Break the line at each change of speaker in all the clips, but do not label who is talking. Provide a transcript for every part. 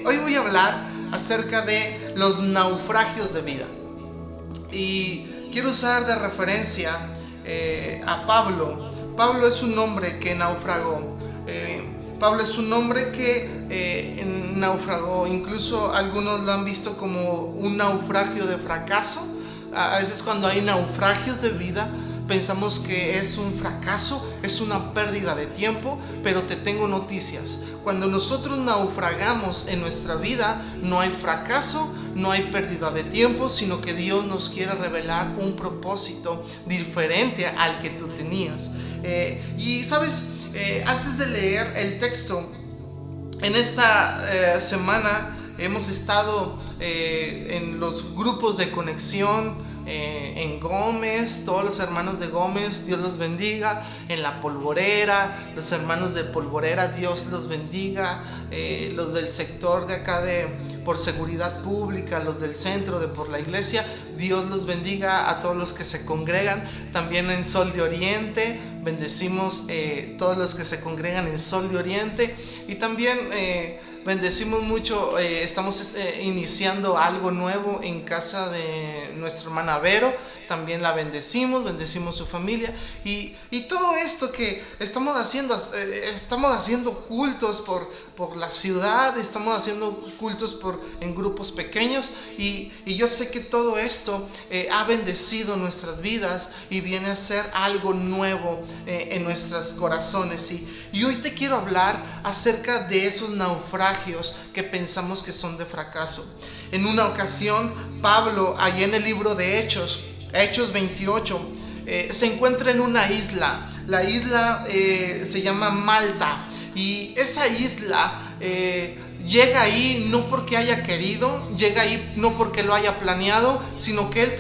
Hoy voy a hablar acerca de los naufragios de vida. Y quiero usar de referencia a Pablo. Pablo es un hombre que naufragó. Pablo es un hombre que naufragó. Incluso algunos lo han visto como un naufragio de fracaso. A veces cuando hay naufragios de vida, pensamos que es un fracaso, es una pérdida de tiempo, pero te tengo noticias. Cuando nosotros naufragamos en nuestra vida, no hay fracaso, no hay pérdida de tiempo, sino que Dios nos quiere revelar un propósito diferente al que tú tenías. Y sabes, antes de leer el texto, en esta semana hemos estado en los grupos de conexión, en Gómez, todos los hermanos de Gómez, Dios los bendiga. En La Polvorera, los hermanos de Polvorera, Dios los bendiga. Los del sector de acá de por seguridad pública, los del centro de por la iglesia, Dios los bendiga a todos los que se congregan. También en Sol de Oriente, bendecimos todos los que se congregan en Sol de Oriente. Y también bendecimos mucho, estamos iniciando algo nuevo en casa de nuestra hermana Vero. También la bendecimos su familia. Y todo esto que estamos haciendo cultos por la ciudad, estamos haciendo cultos en grupos pequeños. Y yo sé que todo esto ha bendecido nuestras vidas y viene a ser algo nuevo en nuestros corazones. Y hoy te quiero hablar acerca de esos naufragios que pensamos que son de fracaso. En una ocasión, Pablo, allí en el libro de Hechos 28, se encuentra en una isla. La isla se llama Malta. Y esa isla llega ahí no porque haya querido, llega ahí no porque lo haya planeado, sino que él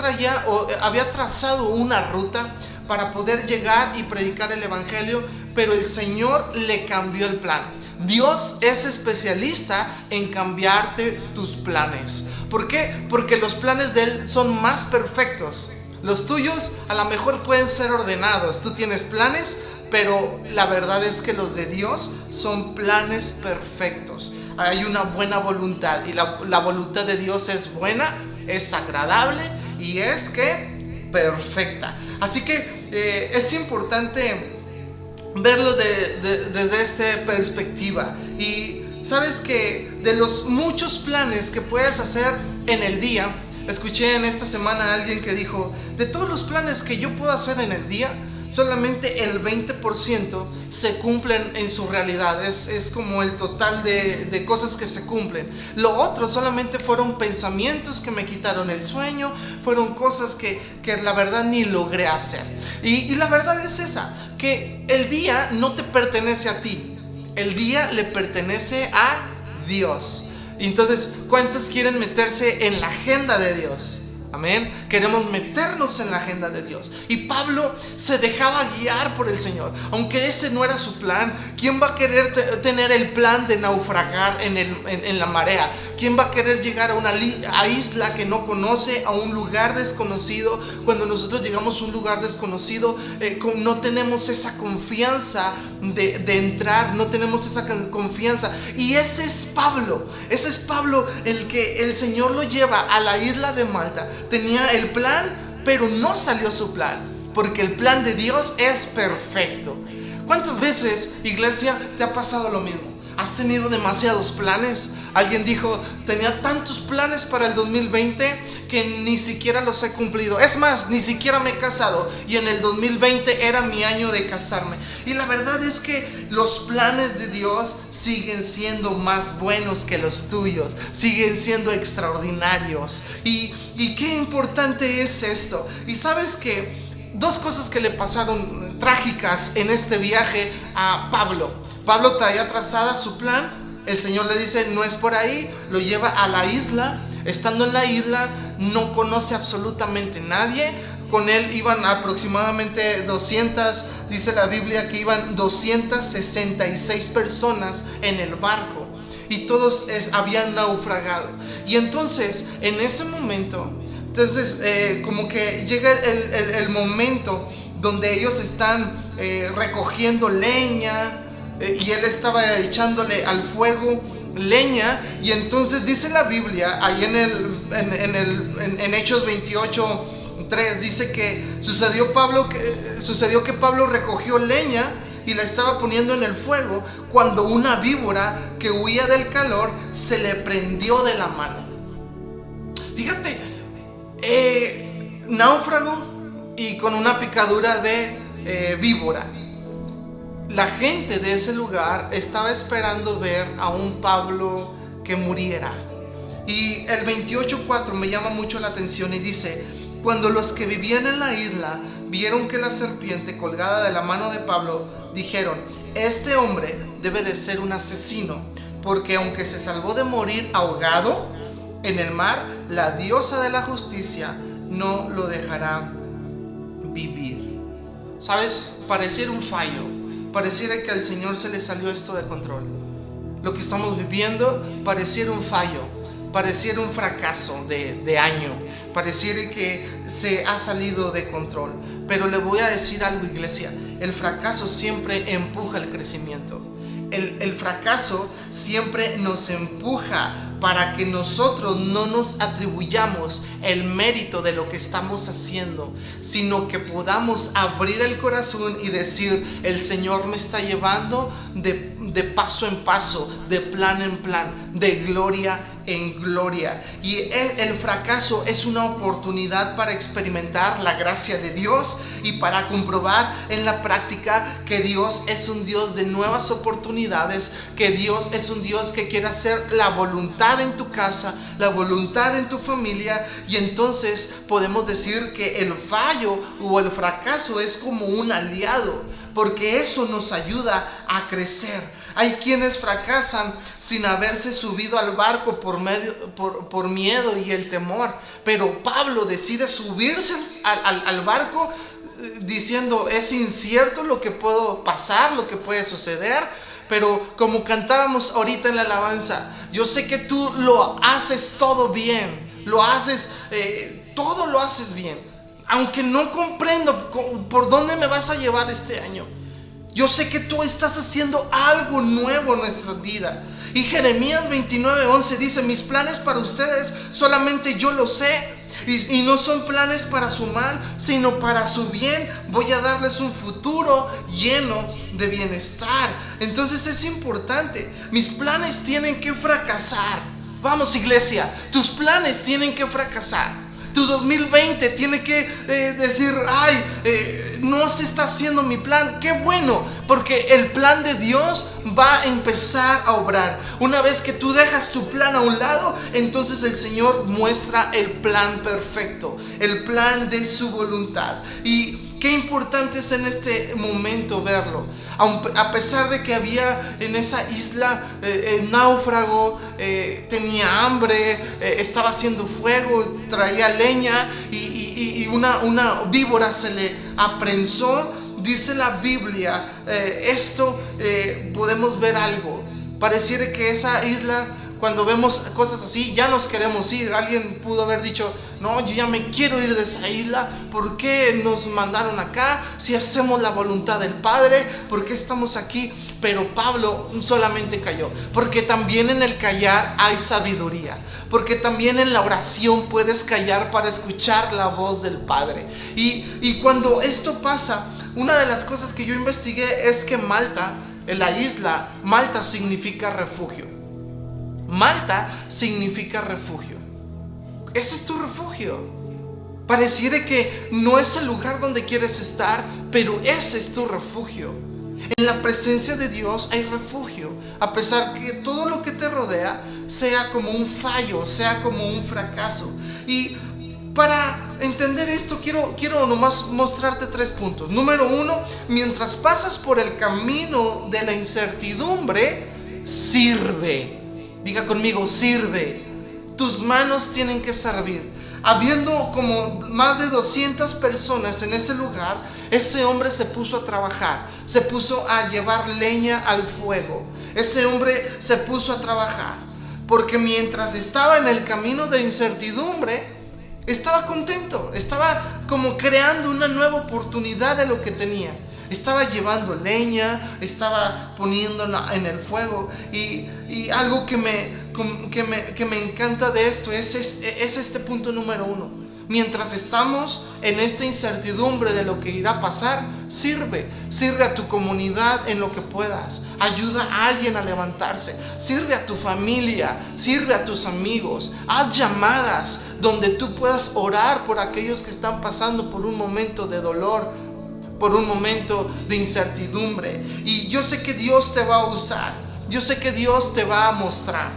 había trazado una ruta para poder llegar y predicar el evangelio, pero el Señor le cambió el plan. Dios es especialista en cambiarte tus planes. ¿Por qué? Porque los planes de Él son más perfectos. Los tuyos a lo mejor pueden ser ordenados. Tú tienes planes, pero la verdad es que los de Dios son planes perfectos. Hay una buena voluntad y la voluntad de Dios es buena, es agradable y es que perfecta. Así que es importante verlo desde esta perspectiva. Y sabes que de los muchos planes que puedes hacer en el día, escuché en esta semana a alguien que dijo: de todos los planes que yo puedo hacer en el día, solamente el 20% se cumplen en su realidad. Es como el total de cosas que se cumplen. Lo otro solamente fueron pensamientos que me quitaron el sueño, fueron cosas que la verdad ni logré hacer. Y la verdad es esa, que el día no te pertenece a ti, el día le pertenece a Dios. Entonces, ¿cuántos quieren meterse en la agenda de Dios? Amén. Queremos meternos en la agenda de Dios. Y Pablo se dejaba guiar por el Señor, aunque ese no era su plan. ¿Quién va a querer tener el plan de naufragar en la marea? ¿Quién va a querer llegar a una isla que no conoce, a un lugar desconocido? Cuando nosotros llegamos a un lugar desconocido, no tenemos esa confianza de entrar, no tenemos esa confianza. Y ese es Pablo el que el Señor lo lleva a la isla de Malta. Tenía el plan, pero no salió su plan, porque el plan de Dios es perfecto. ¿Cuántas veces, iglesia, te ha pasado lo mismo? ¿Has tenido demasiados planes? Alguien dijo: tenía tantos planes para el 2020 que ni siquiera los he cumplido. Es más, ni siquiera me he casado. Y en el 2020 era mi año de casarme. Y la verdad es que los planes de Dios siguen siendo más buenos que los tuyos. Siguen siendo extraordinarios. Y qué importante es esto. Y sabes que dos cosas que le pasaron trágicas en este viaje a Pablo. Pablo traía trazada su plan. El Señor le dice: no es por ahí. Lo lleva a la isla. Estando en la isla, no conoce absolutamente nadie. Con él iban aproximadamente 200, dice la Biblia que iban 266 personas en el barco. Y todos habían naufragado. Y entonces, en ese momento, como que llega el momento donde ellos están recogiendo leña. Y él estaba echándole al fuego leña, y entonces dice la Biblia ahí en Hechos 28:3, dice que sucedió que Pablo recogió leña y la estaba poniendo en el fuego cuando una víbora que huía del calor se le prendió de la mano. Fíjate, náufrago y con una picadura de víbora. La gente de ese lugar estaba esperando ver a un Pablo que muriera. Y el 28:4 me llama mucho la atención y dice: cuando los que vivían en la isla vieron que la serpiente colgada de la mano de Pablo, dijeron: este hombre debe de ser un asesino, porque aunque se salvó de morir ahogado en el mar, la diosa de la justicia no lo dejará vivir. ¿Sabes? Pareciera un fallo. Pareciera que al Señor se le salió esto de control. Lo que estamos viviendo pareciera un fallo, pareciera un fracaso de año, pareciera que se ha salido de control. Pero le voy a decir algo, iglesia: el fracaso siempre empuja el crecimiento. El fracaso siempre nos empuja para que nosotros no nos atribuyamos el mérito de lo que estamos haciendo, sino que podamos abrir el corazón y decir: el Señor me está llevando de paso en paso, de plan en plan, de gloria en gloria. Y el fracaso es una oportunidad para experimentar la gracia de Dios y para comprobar en la práctica que Dios es un Dios de nuevas oportunidades, que Dios es un Dios que quiere hacer la voluntad en tu casa, la voluntad en tu familia. Y entonces podemos decir que el fallo o el fracaso es como un aliado, porque eso nos ayuda a crecer. Hay quienes fracasan sin haberse subido al barco por miedo y el temor. Pero Pablo decide subirse al barco diciendo: es incierto lo que puede pasar, lo que puede suceder. Pero como cantábamos ahorita en la alabanza, yo sé que tú lo haces todo bien. Todo lo haces bien. Aunque no comprendo por dónde me vas a llevar este año, yo sé que tú estás haciendo algo nuevo en nuestra vida. Y Jeremías 29:11 dice: mis planes para ustedes solamente yo lo sé, y no son planes para su mal, sino para su bien. Voy a darles un futuro lleno de bienestar. Entonces es importante. Mis planes tienen que fracasar. Vamos, iglesia, tus planes tienen que fracasar. Tu 2020 tiene que decir: no se está haciendo mi plan. Qué bueno, porque el plan de Dios va a empezar a obrar. Una vez que tú dejas tu plan a un lado, entonces el Señor muestra el plan perfecto, el plan de su voluntad. Y qué importante es en este momento verlo. A pesar de que había en esa isla náufrago, tenía hambre, estaba haciendo fuego, traía leña y una víbora se le aprensó. Dice la Biblia, podemos ver algo. Pareciera que esa isla, cuando vemos cosas así, ya nos queremos ir. Alguien pudo haber dicho: no, yo ya me quiero ir de esa isla. ¿Por qué nos mandaron acá? Si hacemos la voluntad del Padre, ¿por qué estamos aquí? Pero Pablo solamente calló, porque también en el callar hay sabiduría, porque también en la oración puedes callar para escuchar la voz del Padre. Y cuando esto pasa, una de las cosas que yo investigué es que Malta, en la isla, Malta significa refugio. Malta significa refugio. Ese es tu refugio. Pareciera que no es el lugar donde quieres estar, pero ese es tu refugio. En la presencia de Dios hay refugio, a pesar que todo lo que te rodea sea como un fallo, sea como un fracaso. Y para entender esto, quiero nomás mostrarte 3 puntos. Número 1, mientras pasas por el camino de la incertidumbre, sirve. Diga conmigo: sirve. Tus manos tienen que servir. Habiendo como más de 200 personas en ese lugar, ese hombre se puso a trabajar, se puso a llevar leña al fuego. Ese hombre se puso a trabajar, porque mientras estaba en el camino de incertidumbre, estaba contento, estaba como creando una nueva oportunidad de lo que tenía. Estaba llevando leña, estaba poniéndola en el fuego. Y Y algo que me encanta de esto es este punto número 1. Mientras estamos en esta incertidumbre de lo que irá a pasar, sirve a tu comunidad en lo que puedas. Ayuda a alguien a levantarse. Sirve a tu familia, sirve a tus amigos. Haz llamadas donde tú puedas orar por aquellos que están pasando por un momento de dolor, por un momento de incertidumbre. Y yo sé que Dios te va a usar. Yo sé que Dios te va a mostrar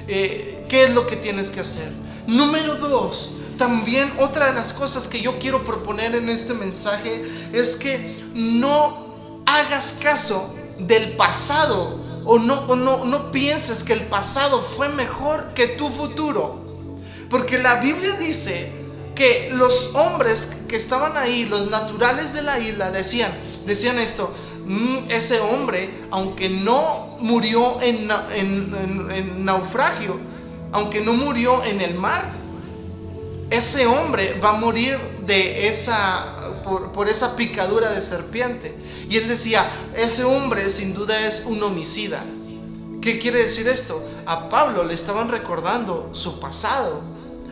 qué es lo que tienes que hacer. Número 2. También otra de las cosas que yo quiero proponer en este mensaje es que no hagas caso del pasado o no pienses que el pasado fue mejor que tu futuro. Porque la Biblia dice que los hombres que estaban ahí, los naturales de la isla, decían esto: ese hombre, aunque no murió en naufragio, aunque no murió en el mar, ese hombre va a morir por esa picadura de serpiente. Y él decía, ese hombre sin duda es un homicida. ¿Qué quiere decir esto? A Pablo le estaban recordando su pasado.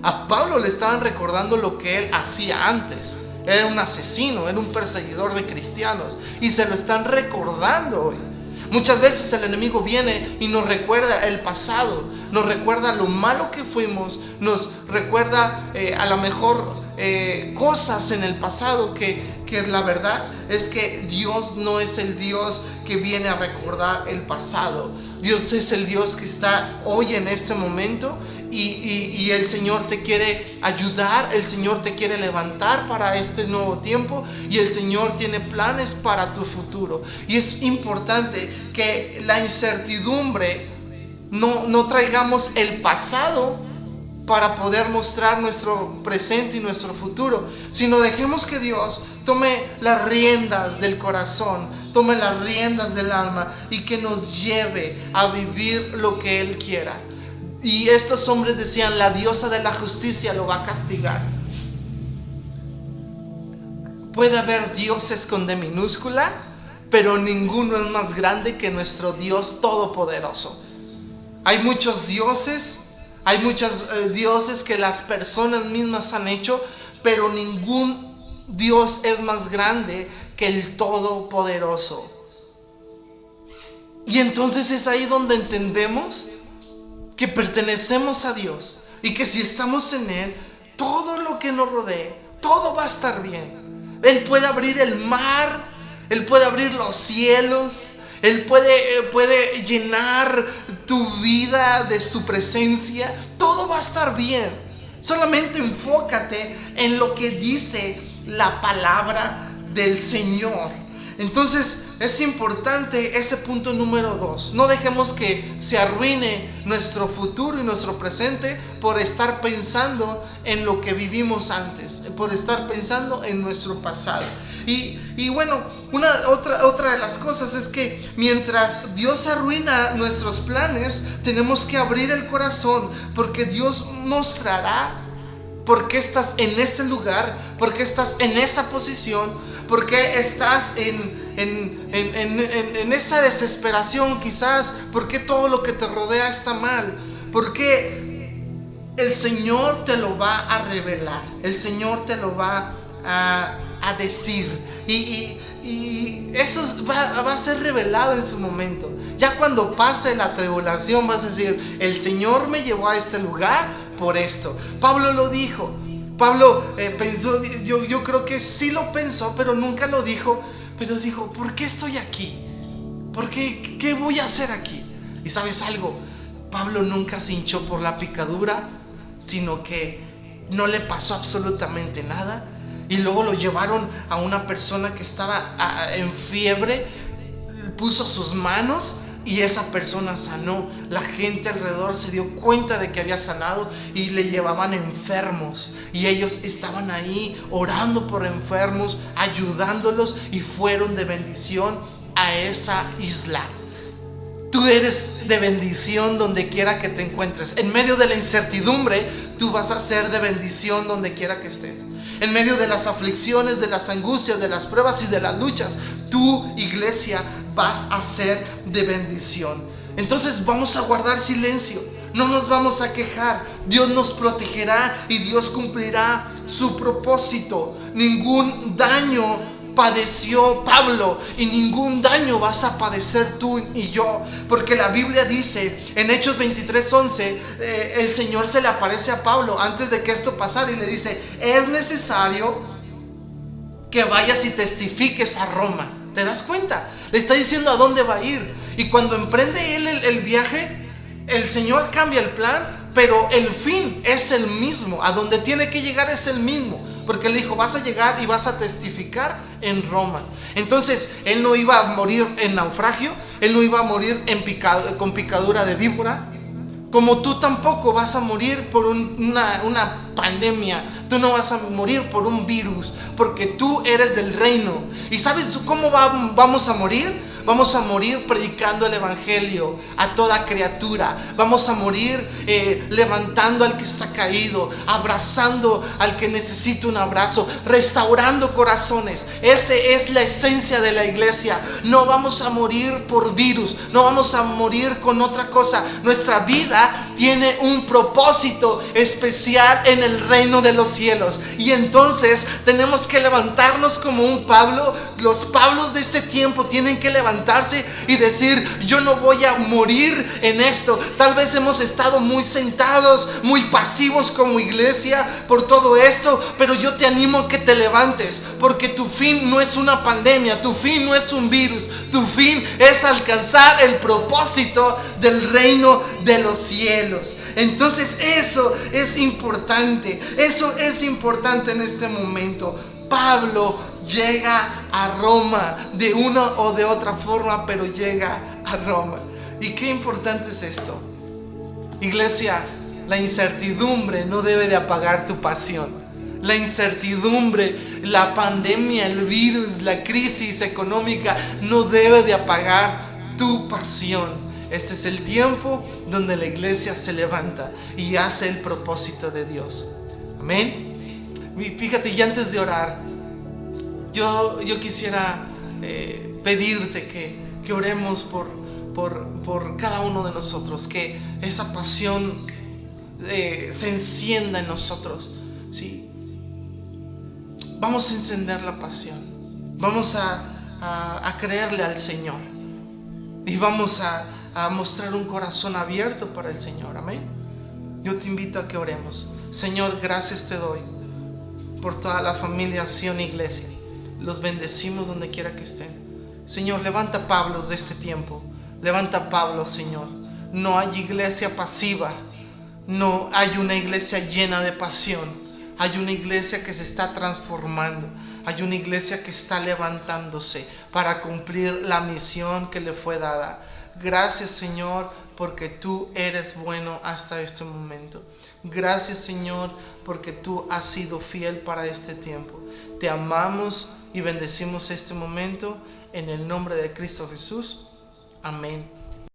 A Pablo le estaban recordando lo que él hacía antes. Era un asesino, era un perseguidor de cristianos. Y se lo están recordando hoy. Muchas veces el enemigo viene y nos recuerda el pasado, nos recuerda lo malo que fuimos, nos recuerda a lo mejor cosas en el pasado que la verdad es que Dios no es el Dios que viene a recordar el pasado. Dios es el Dios que está hoy en este momento y el Señor te quiere ayudar, el Señor te quiere levantar para este nuevo tiempo y el Señor tiene planes para tu futuro. Y es importante que la incertidumbre no traigamos el pasado para poder mostrar nuestro presente y nuestro futuro, sino dejemos que Dios tome las riendas del corazón, tome las riendas del alma y que nos lleve a vivir lo que Él quiera. Y estos hombres decían, la diosa de la justicia lo va a castigar. Puede haber dioses con D minúscula, pero ninguno es más grande que nuestro Dios todopoderoso. Hay muchos dioses, hay muchos dioses que las personas mismas han hecho, pero ningún Dios es más grande que el Todopoderoso. Y entonces es ahí donde entendemos que pertenecemos a Dios y que si estamos en Él, todo lo que nos rodee, todo va a estar bien. Él puede abrir el mar, Él puede abrir los cielos, Él puede llenar tu vida de su presencia. Todo va a estar bien. Solamente enfócate en lo que dice la palabra del Señor. Entonces es importante ese punto número 2. No dejemos que se arruine nuestro futuro y nuestro presente por estar pensando en lo que vivimos antes, por estar pensando en nuestro pasado. Y bueno, otra de las cosas es que mientras Dios arruina nuestros planes, tenemos que abrir el corazón, porque Dios mostrará por qué estás en ese lugar, por qué estás en esa posición, por qué estás en esa desesperación quizás, por qué todo lo que te rodea está mal, porque el Señor te lo va a revelar, el Señor te lo va a decir y eso va a ser revelado en su momento. Ya cuando pase la tribulación vas a decir, el Señor me llevó a este lugar por esto. Pablo lo dijo. Pablo pensó, yo creo que sí lo pensó, pero nunca lo dijo. Pero dijo, ¿por qué estoy aquí? ¿Por qué? ¿Qué voy a hacer aquí? Y ¿sabes algo? Pablo nunca se hinchó por la picadura, sino que no le pasó absolutamente nada. Y luego lo llevaron a una persona que estaba en fiebre, puso sus manos y esa persona sanó. La gente alrededor se dio cuenta de que había sanado y le llevaban enfermos. Y ellos estaban ahí orando por enfermos, ayudándolos y fueron de bendición a esa isla. Tú eres de bendición donde quiera que te encuentres. En medio de la incertidumbre, tú vas a ser de bendición donde quiera que estés. En medio de las aflicciones, de las angustias, de las pruebas y de las luchas, tú, iglesia, vas a ser de bendición. Entonces vamos a guardar silencio, no nos vamos a quejar. Dios nos protegerá y Dios cumplirá su propósito. Ningún daño padeció Pablo y ningún daño vas a padecer tú y yo, porque la Biblia dice en Hechos 23:11, el Señor se le aparece a Pablo antes de que esto pasara y le dice: es necesario que vayas y testifiques a Roma. ¿Te das cuenta? Le está diciendo a dónde va a ir. Y cuando emprende él el viaje, el Señor cambia el plan, pero el fin es el mismo. A donde tiene que llegar es el mismo, porque le dijo: vas a llegar y vas a testificar en Roma. Entonces él no iba a morir en naufragio, él no iba a morir con picadura de víbora, como tú tampoco vas a morir por una pandemia. Tú no vas a morir por un virus, porque tú eres del reino. ¿Y sabes cómo vamos a morir? Vamos a morir predicando el evangelio a toda criatura. Vamos a morir levantando al que está caído, abrazando al que necesita un abrazo, restaurando corazones. Esa es la esencia de la iglesia. No vamos a morir por virus, no vamos a morir con otra cosa. Nuestra vida tiene un propósito especial en el reino de los cielos. Y entonces tenemos que levantarnos como un Pablo. Los Pablos de este tiempo tienen que levantarse y decir: yo no voy a morir en esto. Tal vez hemos estado muy sentados, muy pasivos como iglesia por todo esto, pero yo te animo a que te levantes, porque tu fin no es una pandemia, tu fin no es un virus, tu fin es alcanzar el propósito del reino de los cielos. Entonces eso es importante en este momento. Pablo llega a Roma de una o de otra forma, pero llega a Roma. ¿Y qué importante es esto? Iglesia, la incertidumbre no debe de apagar tu pasión. La incertidumbre, la pandemia, el virus, la crisis económica no debe de apagar tu pasión. Este es el tiempo donde la iglesia se levanta y hace el propósito de Dios. Amén. Fíjate, y antes de orar, yo quisiera pedirte que oremos por cada uno de nosotros, que esa pasión se encienda en nosotros, ¿sí? Vamos a encender la pasión, vamos a creerle al Señor y vamos a mostrar un corazón abierto para el Señor. Amén. Yo te invito a que oremos. Señor, gracias te doy por toda la familia Sion Iglesia. Los bendecimos donde quiera que estén. Señor, levanta Pablos de este tiempo. Levanta Pablos, Señor. No hay iglesia pasiva. No hay una iglesia llena de pasión. Hay una iglesia que se está transformando. Hay una iglesia que está levantándose para cumplir la misión que le fue dada. Gracias, Señor, porque tú eres bueno hasta este momento. Gracias, Señor, porque tú has sido fiel para este tiempo. Te amamos y bendecimos este momento en el nombre de Cristo Jesús. Amén.